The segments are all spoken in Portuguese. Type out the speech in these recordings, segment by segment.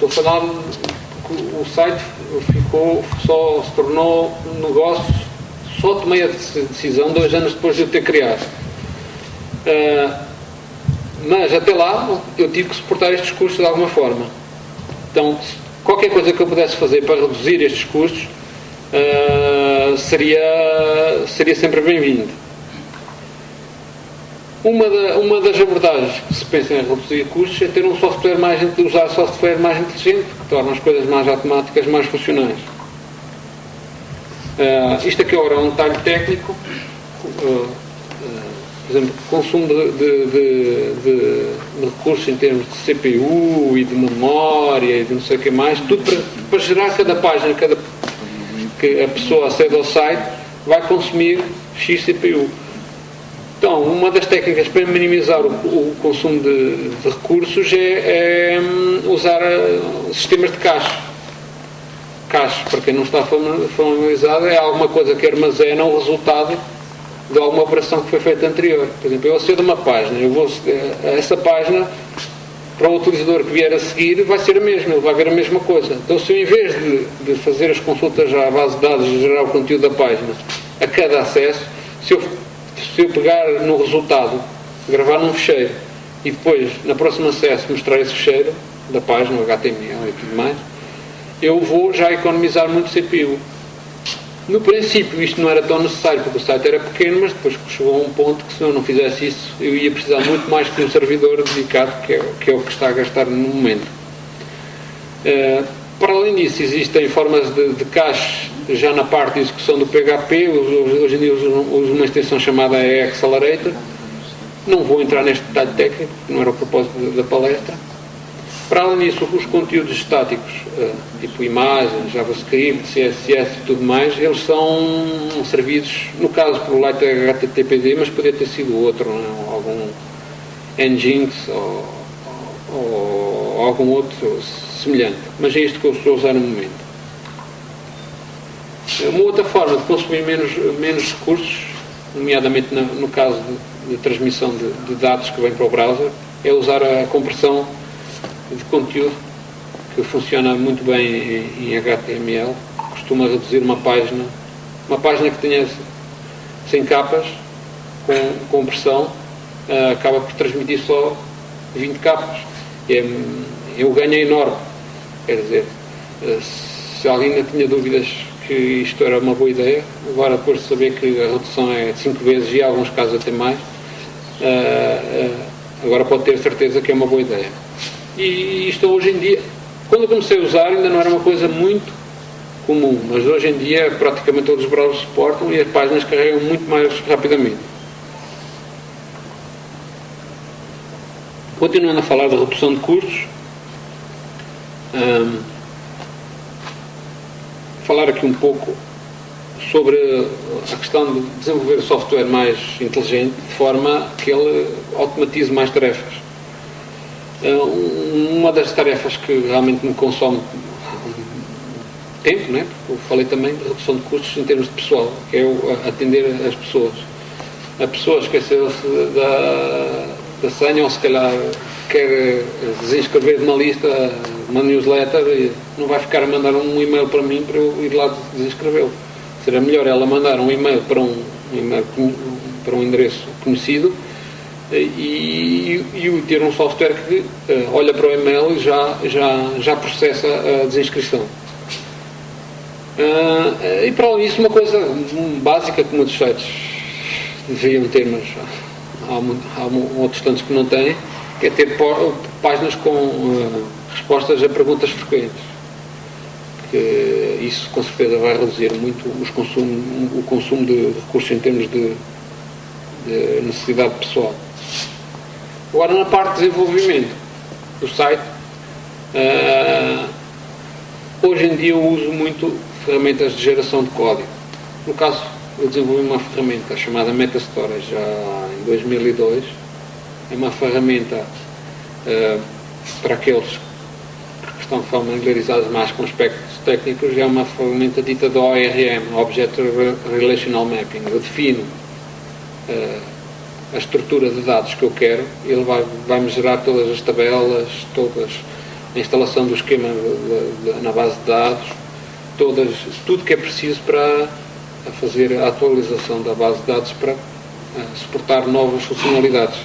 Estou a falar que o site só se tornou um negócio, só tomei a decisão 2 anos depois de eu ter criado. Mas até lá eu tive que suportar estes custos de alguma forma. Então, qualquer coisa que eu pudesse fazer para reduzir estes custos seria sempre bem-vindo. Uma das abordagens que se pensa em reduzir custos é ter usar software mais inteligente, que torna as coisas mais automáticas, mais funcionais. Isto aqui agora é um detalhe técnico. Por exemplo, consumo de recursos em termos de CPU e de memória e de não sei o que mais, tudo para gerar cada página, que a pessoa acede ao site, vai consumir X CPU. Então, uma das técnicas para minimizar o consumo de recursos é usar sistemas de cache. Cache, para quem não está familiarizado, é alguma coisa que armazena o resultado de alguma operação que foi feita anterior. Por exemplo, eu acedo a uma página, essa página, para o utilizador que vier a seguir, vai ser a mesma, ele vai ver a mesma coisa. Então, se eu, em vez de fazer as consultas à base de dados e gerar o conteúdo da página a cada acesso, se eu pegar no resultado, gravar num fecheiro e depois, na próxima acesso, mostrar esse fecheiro da página, o HTML e tudo mais, eu vou já economizar muito CPU. No princípio isto não era tão necessário porque o site era pequeno, mas depois chegou a um ponto que se eu não fizesse isso eu ia precisar muito mais que um servidor dedicado, que é o que está a gastar no momento. Para além disso, existem formas de cache já na parte de execução do PHP. Hoje em dia uso uma extensão chamada Accelerator. Não vou entrar neste detalhe técnico, que não era o propósito da palestra. Para além disso, os conteúdos estáticos, tipo imagens, JavaScript, CSS e tudo mais, eles são servidos, no caso, por Lite HTTPD, mas poderia ter sido outro, não? Algum Nginx ou algum outro semelhante. Mas é isto que eu estou a usar no momento. Uma outra forma de consumir menos recursos, nomeadamente no caso de transmissão de dados que vêm para o browser, é usar a compressão de conteúdo, que funciona muito bem em HTML. Costuma reduzir uma página que tenha 100 capas com compressão, acaba por transmitir só 20 capas. O ganho é enorme. Quer dizer, se alguém ainda tinha dúvidas que isto era uma boa ideia, agora depois de saber que a redução é 5 vezes e em alguns casos até mais, agora pode ter certeza que é uma boa ideia. E isto hoje em dia, quando eu comecei a usar, ainda não era uma coisa muito comum, mas hoje em dia praticamente todos os browsers suportam e as páginas carregam muito mais rapidamente. Continuando a falar da redução de custos, falar aqui um pouco sobre a questão de desenvolver software mais inteligente, de forma que ele automatize mais tarefas. Uma das tarefas que realmente me consome tempo, né? Porque eu falei também de redução de custos em termos de pessoal, que é atender as pessoas. A pessoa esqueceu-se da senha, ou se calhar quer desinscrever de uma lista, uma newsletter, e não vai ficar a mandar um e-mail para mim para eu ir lá desinscrevê-lo. Será melhor ela mandar um e-mail para um endereço conhecido e ter um software que olha para o e-mail e já processa a desinscrição. E para além disso, uma coisa básica que muitos sites deveriam ter, mas há outros tantos que não têm, que é ter páginas com respostas a perguntas frequentes. Que isso com certeza vai reduzir muito o consumo de recursos em termos de necessidade pessoal. Agora, na parte de desenvolvimento do site, hoje em dia eu uso muito ferramentas de geração de código. No caso, eu desenvolvi uma ferramenta chamada MetaStorage já em 2002. É uma ferramenta para aqueles que estão familiarizados mais com aspectos técnicos, é uma ferramenta dita de ORM, Object Relational Mapping. Eu defino a estrutura de dados que eu quero, ele vai-me gerar todas as tabelas, todas a instalação do esquema na base de dados, tudo que é preciso para fazer a atualização da base de dados para suportar novas funcionalidades.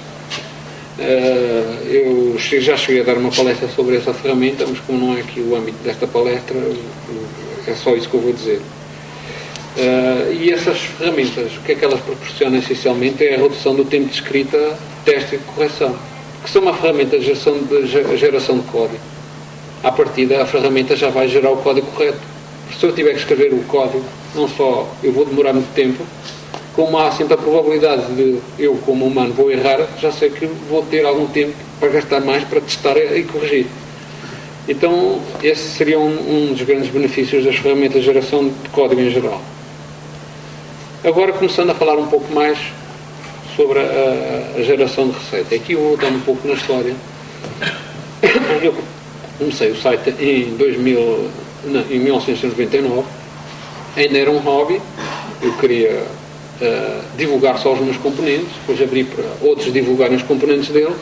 Eu já cheguei a dar uma palestra sobre essa ferramenta, mas como não é aqui o âmbito desta palestra, é só isso que eu vou dizer. E essas ferramentas, o que é que elas proporcionam essencialmente é a redução do tempo de escrita, teste e correção, que são uma ferramenta de geração de código. À partida, a ferramenta já vai gerar o código correto. Se eu tiver que escrever o código, não só eu vou demorar muito tempo, como há sempre a probabilidade de eu, como humano, vou errar, já sei que vou ter algum tempo para gastar mais para testar e corrigir. Então, esse seria um dos grandes benefícios das ferramentas de geração de código em geral. Agora, começando a falar um pouco mais sobre a geração de receita. Aqui eu vou dar um pouco na história. Eu comecei o site em 1999. Ainda era um hobby. Eu queria divulgar só os meus componentes, depois abri para outros divulgarem os componentes deles.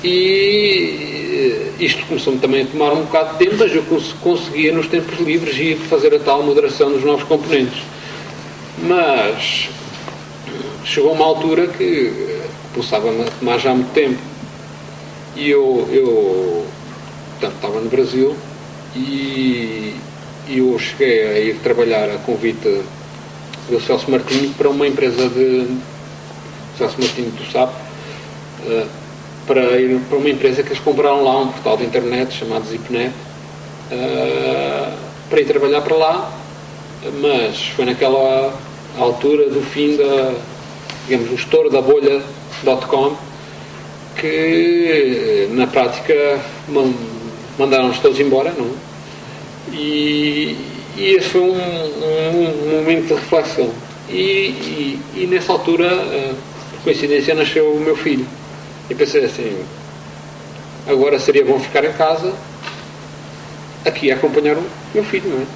E isto começou-me também a tomar um bocado de tempo, mas eu conseguia nos tempos livres ir fazer a tal moderação dos novos componentes. Mas chegou uma altura que começava-me a tomar já muito tempo. E eu portanto, estava no Brasil e eu cheguei a ir trabalhar a convite do Celso Martinho para uma empresa Celso Martinho, tu sabes, para ir para uma empresa que eles compraram lá, um portal de internet chamado Zipnet, para ir trabalhar para lá, mas foi naquela altura do fim digamos, o estouro da bolha .com, que na prática mandaram-nos todos embora, não? E esse foi um momento de reflexão. E nessa altura, por coincidência, nasceu o meu filho. E pensei assim, agora seria bom ficar em casa, aqui a acompanhar o meu filho, não é?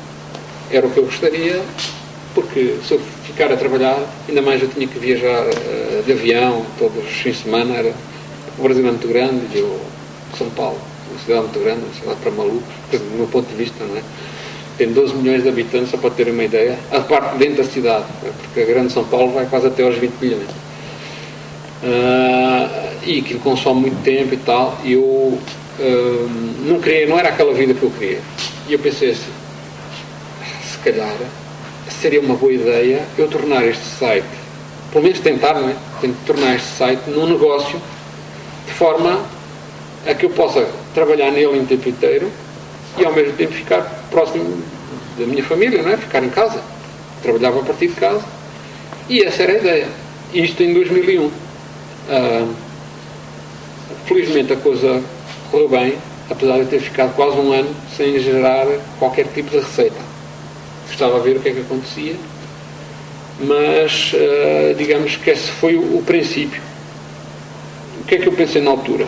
Era o que eu gostaria, porque se eu ficar a trabalhar, ainda mais eu tinha que viajar de avião todos os fins de semana, o Brasil é muito grande, e São Paulo, uma cidade muito grande, uma cidade para malucos, do meu ponto de vista, não é? Tem 12 milhões de habitantes, só para terem uma ideia, a parte dentro da cidade, porque a grande São Paulo vai quase até aos 20 milhões. E aquilo consome muito tempo e tal, e eu não era aquela vida que eu queria. E eu pensei assim, se calhar seria uma boa ideia eu tornar este site, pelo menos tentar, não é? Tenho que tornar este site num negócio de forma a que eu possa trabalhar nele em tempo inteiro e ao mesmo tempo ficar próximo da minha família, não é? Ficar em casa. Trabalhava a partir de casa e essa era a ideia. Isto em 2001. Felizmente a coisa correu bem, apesar de eu ter ficado quase um ano sem gerar qualquer tipo de receita. Gostava de ver o que é que acontecia, mas digamos que esse foi o princípio. O que é que eu pensei na altura?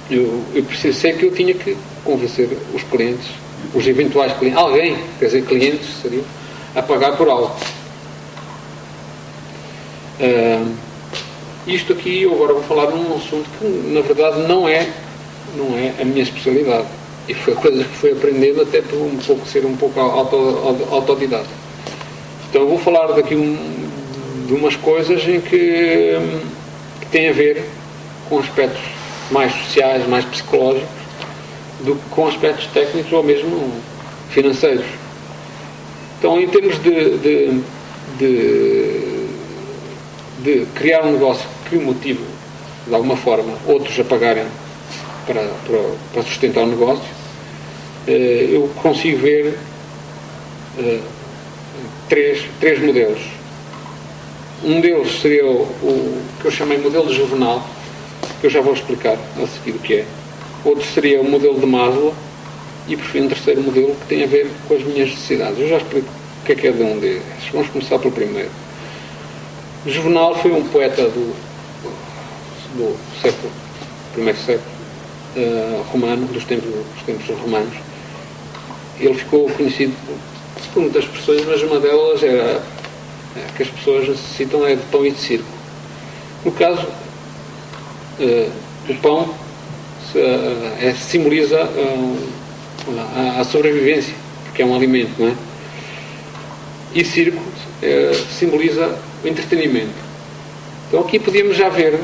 Eu sei que eu tinha que convencer os clientes, os eventuais clientes, alguém, quer dizer, clientes seriam, a pagar por algo. Isto aqui, eu agora vou falar de um assunto que na verdade não é a minha especialidade. E foi coisa que fui aprendendo até por ser um pouco autodidata. Então eu vou falar daqui de umas coisas em que têm a ver com aspectos mais sociais, mais psicológicos, do que com aspectos técnicos ou mesmo financeiros. Então, em termos de criar um negócio que motive, de alguma forma, outros a pagarem para sustentar o negócio, eu consigo ver três modelos. Um deles seria o que eu chamei modelo juvenal, que eu já vou explicar a seguir o que é. Outro seria o modelo de Maslow e, por fim, um terceiro modelo que tem a ver com as minhas necessidades. Eu já explico o que é de um deles. Vamos começar pelo primeiro. Juvenal foi um poeta do primeiro século romano, dos tempos romanos. Ele ficou conhecido por muitas expressões, mas uma delas era que as pessoas necessitam de pão e de circo. No caso, o pão simboliza a sobrevivência, porque é um alimento, não é? E circo simboliza o entretenimento. Então aqui podíamos já ver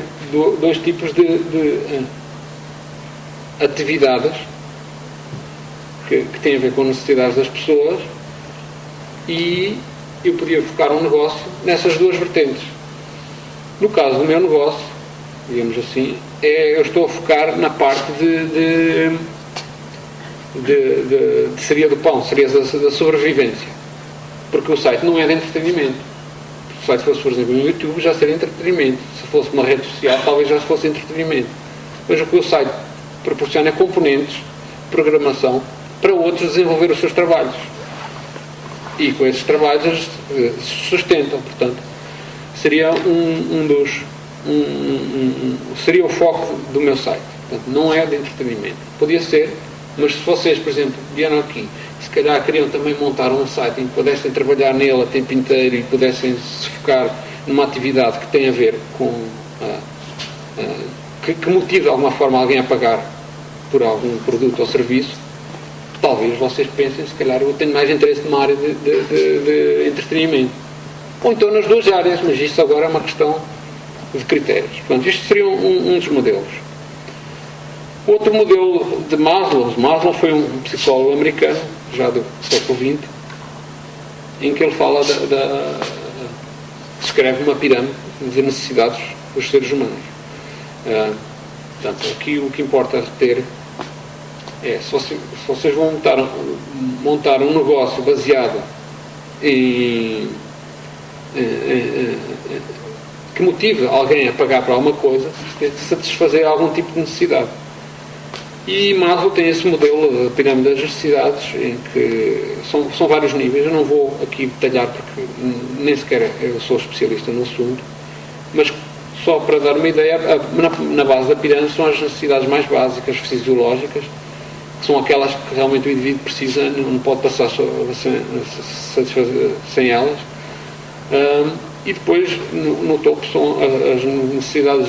dois tipos de atividades que têm a ver com necessidades das pessoas, e eu podia focar um negócio nessas duas vertentes. No caso do meu negócio, digamos assim, eu estou a focar na parte seria do pão, seria da sobrevivência, porque o site não é de entretenimento. Se o site fosse, por exemplo, no YouTube, já seria entretenimento. Se fosse uma rede social, talvez já fosse entretenimento. Mas o que o site proporciona é componentes, programação, para outros desenvolver os seus trabalhos. E com esses trabalhos eles se sustentam. Portanto, seria seria o foco do meu site. Portanto, não é de entretenimento. Podia ser, mas se vocês, por exemplo, vieram aqui, se calhar queriam também montar um site em que pudessem trabalhar nele a tempo inteiro e pudessem se focar numa atividade que tem a ver com que motive de alguma forma alguém a pagar por algum produto ou serviço, talvez vocês pensem, se calhar eu tenho mais interesse numa área de entretenimento. Ou então nas duas áreas, mas isto agora é uma questão de critérios. Portanto, isto seria um dos modelos. Outro modelo de Maslow foi um psicólogo americano, já do século XX, em que ele fala descreve uma pirâmide de necessidades dos seres humanos. Portanto, aqui o que importa reter é, se vocês vão montar um negócio baseado em que motive alguém a pagar por alguma coisa, satisfazer algum tipo de necessidade. E Maslow tem esse modelo da pirâmide das necessidades, em que são vários níveis. Eu não vou aqui detalhar porque nem sequer eu sou especialista no assunto, mas só para dar uma ideia, na base da pirâmide são as necessidades mais básicas, fisiológicas, que são aquelas que realmente o indivíduo precisa, não pode passar sem elas. E depois, no topo, são as necessidades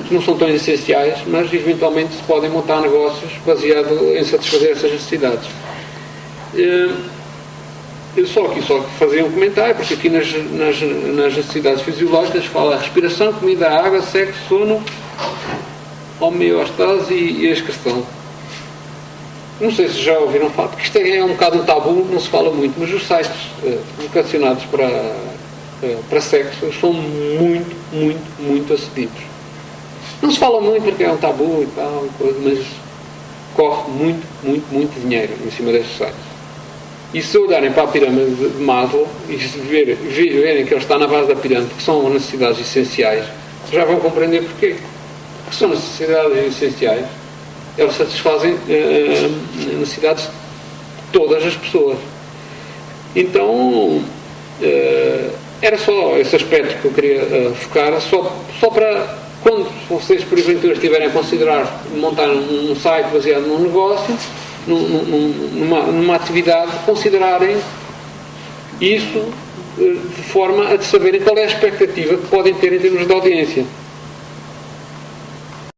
que não são tão essenciais, mas eventualmente se podem montar negócios baseados em satisfazer essas necessidades. Eu só fazia um comentário, porque aqui nas necessidades fisiológicas fala respiração, comida, água, sexo, sono, homeostase e excreção. Não sei se já ouviram falar, porque isto é um bocado um tabu, não se fala muito, mas os sites vocacionados para sexo são muito, muito, muito acedidos. Não se fala muito porque é um tabu e tal, mas corre muito, muito, muito dinheiro em cima destes sites. E se olharem para a pirâmide de Maslow e verem que ele está na base da pirâmide, que são necessidades essenciais, já vão compreender porquê. Porque são necessidades essenciais, elas satisfazem necessidades de todas as pessoas. Então, era só esse aspecto que eu queria focar, só para quando vocês, por exemplo, estiverem a considerar montar um site baseado num negócio, numa atividade, considerarem isso de forma a saberem qual é a expectativa que podem ter em termos de audiência.